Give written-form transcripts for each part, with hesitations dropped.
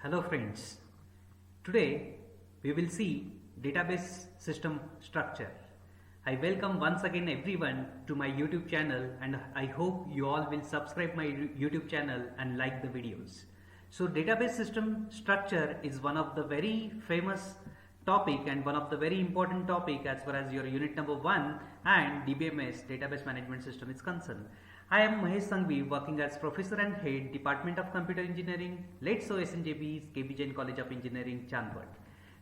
Hello friends, today we will see database system structure. I welcome once again everyone to my YouTube channel and I hope you all will subscribe my YouTube channel and like the videos. So database system structure is one of the very famous topic and one of the very important topic as far as your unit number 1 and DBMS database management system is concerned. I am Mahesh Sanghvi, working as Professor and Head, Department of Computer Engineering, Let's SNJB's KB Jain College of Engineering, Chandpad.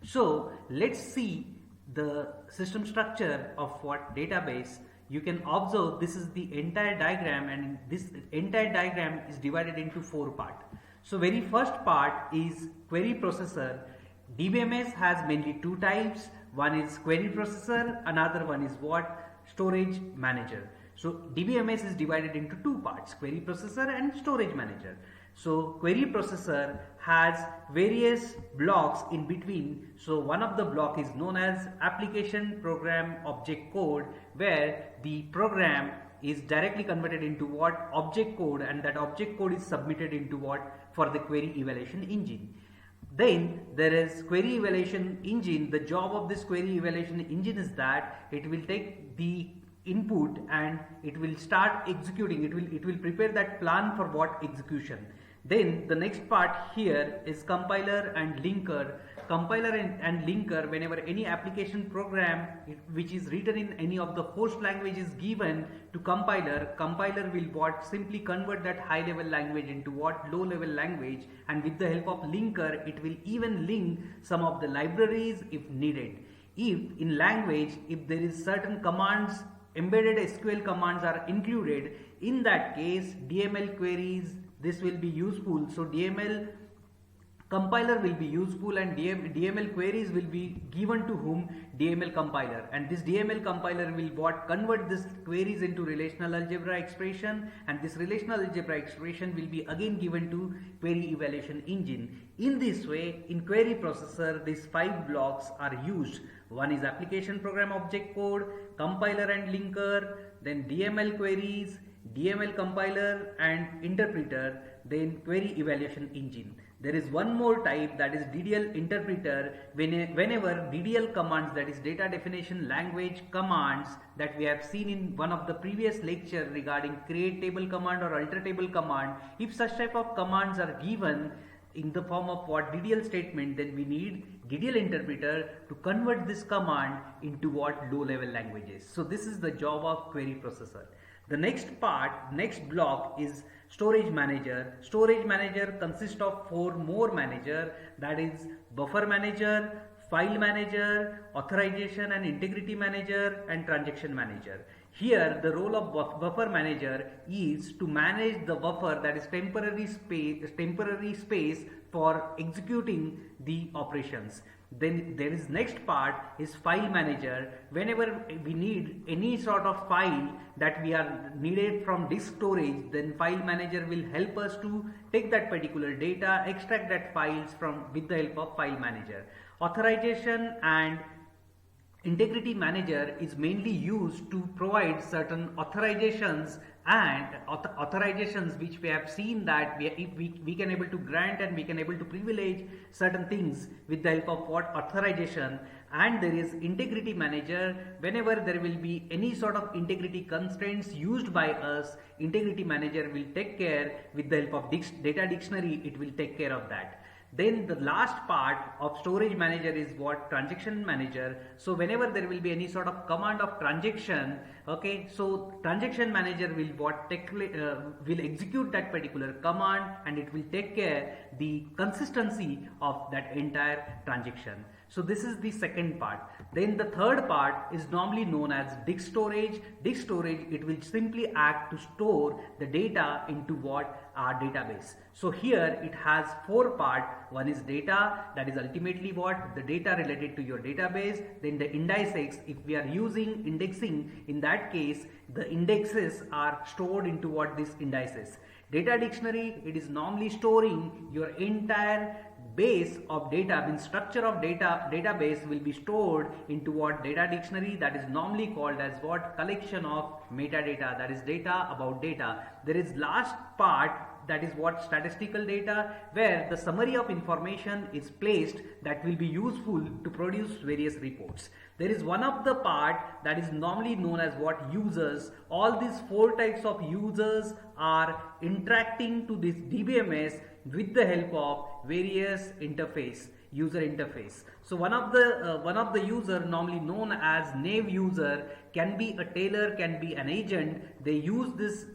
So let's see the system structure of what database. You can observe this is the entire diagram, and this entire diagram is divided into 4 parts. So very first part is query processor. DBMS has mainly 2 types. One is query processor, another one is what? Storage manager. So DBMS is divided into 2 parts, query processor and storage manager. So query processor has various blocks in between. So one of the block is known as application program object code, where the program is directly converted into what? Object code, and that object code is submitted into what? For the query evaluation engine. Then there is query evaluation engine. The job of this query evaluation engine is that it will take the input and it will start executing. It will prepare that plan for what execution. Then the next part here is compiler and linker. Compiler and linker, whenever any application program which is written in any of the host language is given to compiler, compiler will what? Simply convert that high level language into what? Low level language, and with the help of linker it will even link some of the libraries if needed. If in language, if there is certain commands, embedded SQL commands are included, in that case DML queries, this will be useful. So DML compiler will be useful and DML queries will be given to whom? DML compiler, and this DML compiler will what? Convert this queries into relational algebra expression, and this relational algebra expression will be again given to query evaluation engine. In this way, in query processor, these 5 blocks are used. One is application program object code, compiler and linker, then DML queries, DML compiler and interpreter, then query evaluation engine. There is one more type, that is DDL interpreter. Whenever DDL commands, that is data definition language commands, that we have seen in one of the previous lecture regarding create table command or alter table command, if such type of commands are given in the form of what? DDL statement, then we need DDL interpreter to convert this command into what? Low level languages. So this is the job of query processor. The next part, next block is storage manager. Storage manager consists of 4 more manager, that is buffer manager, file manager, authorization and integrity manager, and transaction manager. Here the role of buffer manager is to manage the buffer, that is temporary space for executing the operations. Then there is next part is file manager. Whenever we need any sort of file that we are needed from disk storage, then file manager will help us to take that particular data, extract that files from with the help of file manager. Authorization and integrity manager is mainly used to provide certain authorizations and authorizations which we have seen that we can able to grant and we can able to privilege certain things with the help of what? Authorization. And there is integrity manager. Whenever there will be any sort of integrity constraints used by us, integrity manager will take care with the help of data dictionary, it will take care of that. Then the last part of storage manager is what? Transaction manager. So whenever there will be any sort of command of transaction, okay, so transaction manager will what? Will execute that particular command, and it will take care the consistency of that entire transaction. So this is the second part. Then the third part is normally known as disk storage. Disk storage, it will simply act to store the data into what? Our database. So here it has 4 parts. One is data, that is ultimately what? The data related to your database. Then the indices, if we are using indexing, in that case the indexes are stored into what? These indices. Data dictionary, it is normally storing your entire base of data, means structure of database will be stored into what? Data dictionary, that is normally called as what? Collection of metadata, that is data about data. There is last part that is what statistical data, where the summary of information is placed that will be useful to produce various reports. There is one of the part that is normally known as what users. All these 4 types of users are interacting to this DBMS with the help of various user interface. So one of the user, normally known as naive user, can be a tailor, can be an agent. They use this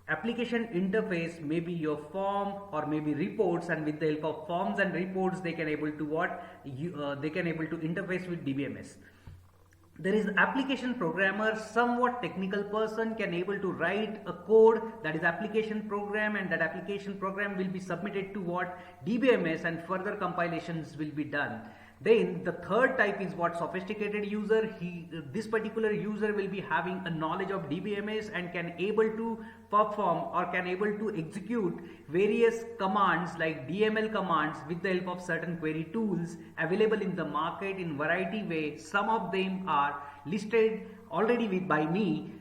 application interface, maybe your form or maybe reports, and with the help of forms and reports they can able to they can able to interface with DBMS. There is application programmer, somewhat technical person, can able to write a code that is application program, and that application program will be submitted to what DBMS, and further compilations will be done. Then the third type is what sophisticated user. This particular user will be having a knowledge of DBMS and can able to perform or can able to execute various commands like DML commands with the help of certain query tools available in the market in variety ways. Some of them are listed already by me,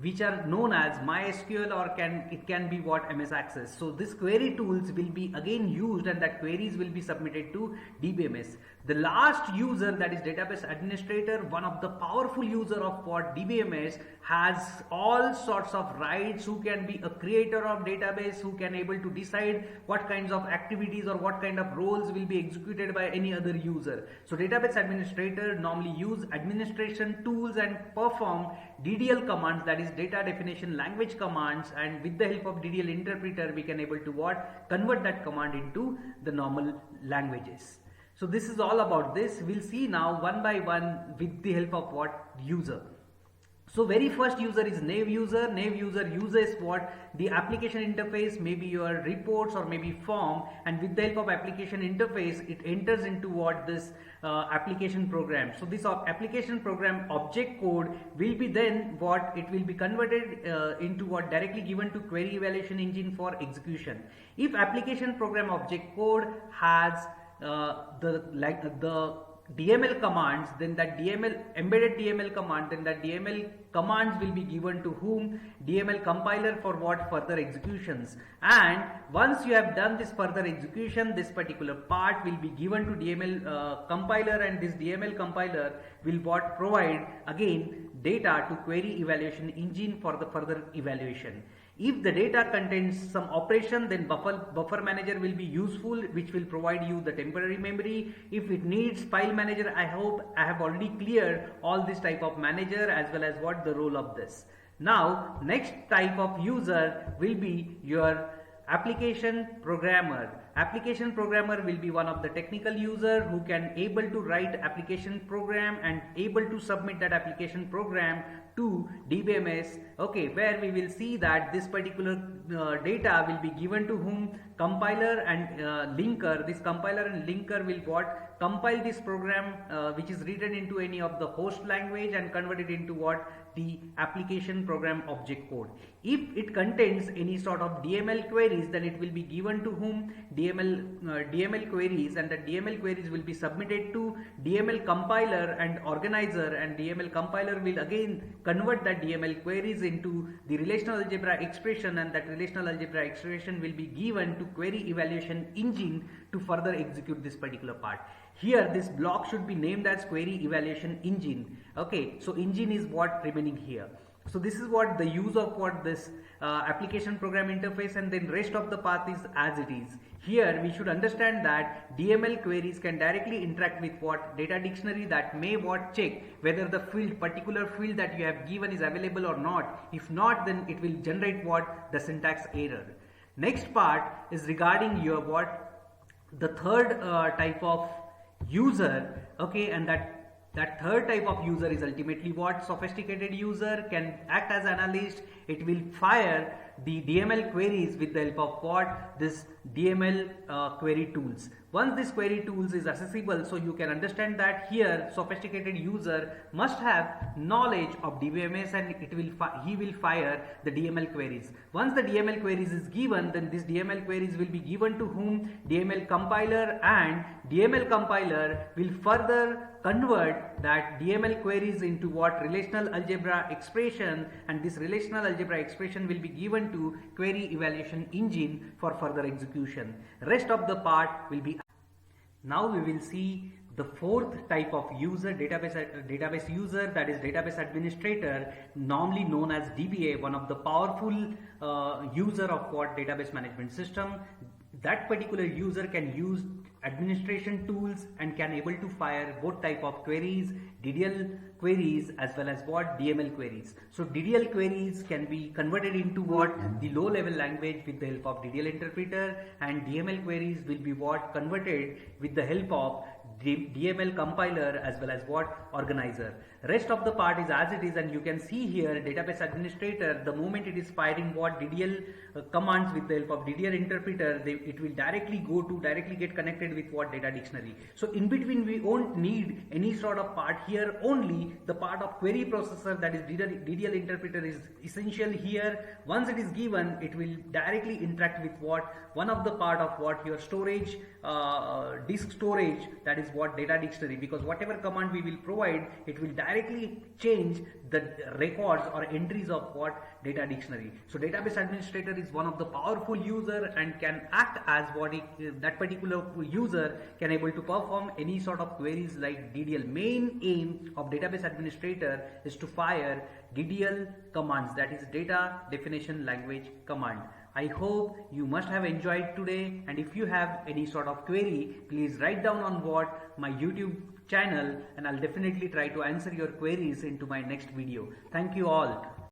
which are known as MySQL, or it can be what MS Access. So this query tools will be again used, and that queries will be submitted to DBMS. The last user, that is database administrator, one of the powerful user of what DBMS, has all sorts of rights, who can be a creator of database, who can able to decide what kinds of activities or what kind of roles will be executed by any other user. So database administrator normally use administration tools and perform DDL commands, that is data definition language commands, and with the help of DDL interpreter we can able to convert that command into the normal languages. So this is all about this. We'll see now one by one with the help of user. So very first user is naive user. Naive user uses the application interface, maybe your reports or maybe form, and with the help of application interface it enters into this application program. So this application program object code will be then it will be converted into directly given to query evaluation engine for execution. If application program object code has the DML commands, then that embedded DML command, then that DML commands will be given to whom? DML compiler for further executions. And once you have done this further execution, this particular part will be given to DML compiler, and this DML compiler will provide again data to query evaluation engine for the further evaluation. If the data contains some operation, then buffer manager will be useful, which will provide you the temporary memory. If it needs file manager, I hope I have already cleared all this type of manager as well as the role of this. Now next type of user will be your application programmer. Application programmer will be one of the technical user who can able to write application program and able to submit that application program to DBMS, where we will see that this particular data will be given to whom? Compiler and linker. This compiler and linker will compile this program which is written into any of the host language and convert it into the application program object code. If it contains any sort of DML queries, then it will be given to whom? DML queries, and the DML queries will be submitted to DML compiler and organizer, and DML compiler will again convert that DML queries into the relational algebra expression, and that relational algebra expression will be given to query evaluation engine to further execute this particular part. Here this block should be named as query evaluation engine. So engine is remaining here. So this is the use of this application program interface, and then rest of the path is as it is. Here we should understand that DML queries can directly interact with data dictionary, that may check whether the particular field that you have given is available or not. If not, then it will generate the syntax error. Next part is regarding your the third type of user, and that third type of user is ultimately sophisticated user, can act as analyst. It will fire the DML queries with the help of this DML query tools. Once this query tools is accessible, so you can understand that here sophisticated user must have knowledge of DBMS, and he will fire the DML queries. Once the DML queries is given, then this DML queries will be given to whom? DML compiler, and DML compiler will further convert that DML queries into relational algebra expression, and this relational algebra expression will be given to query evaluation engine for further execution. Rest of the part will be. Now we will see the fourth type of user, database user, that is database administrator, normally known as DBA, one of the powerful user of what database management system. That particular user can use administration tools and can able to fire both type of queries, DDL queries as well as what DML queries. So DDL queries can be converted into what the low level language with the help of DDL interpreter, and DML queries will be what converted with the help of DML compiler as well as what organizer. Rest of the part is as it is, and you can see here database administrator, the moment it is firing what DDL commands with the help of DDL interpreter, it will directly get connected with what data dictionary. So in between we won't need any sort of part here, only the part of query processor, that is DDL interpreter, is essential here. Once it is given, it will directly interact with what one of the part of what your storage, disk storage, that is what data dictionary, because whatever command we will provide, it will directly change the records or entries of what data dictionary. So database administrator is one of the powerful user and can act as what that particular user can able to perform any sort of queries like DDL. Main aim of database administrator is to fire DDL commands, that is data definition language command. I hope you must have enjoyed today, and if you have any sort of query, please write down on what my YouTube channel, and I'll definitely try to answer your queries into my next video. Thank you all.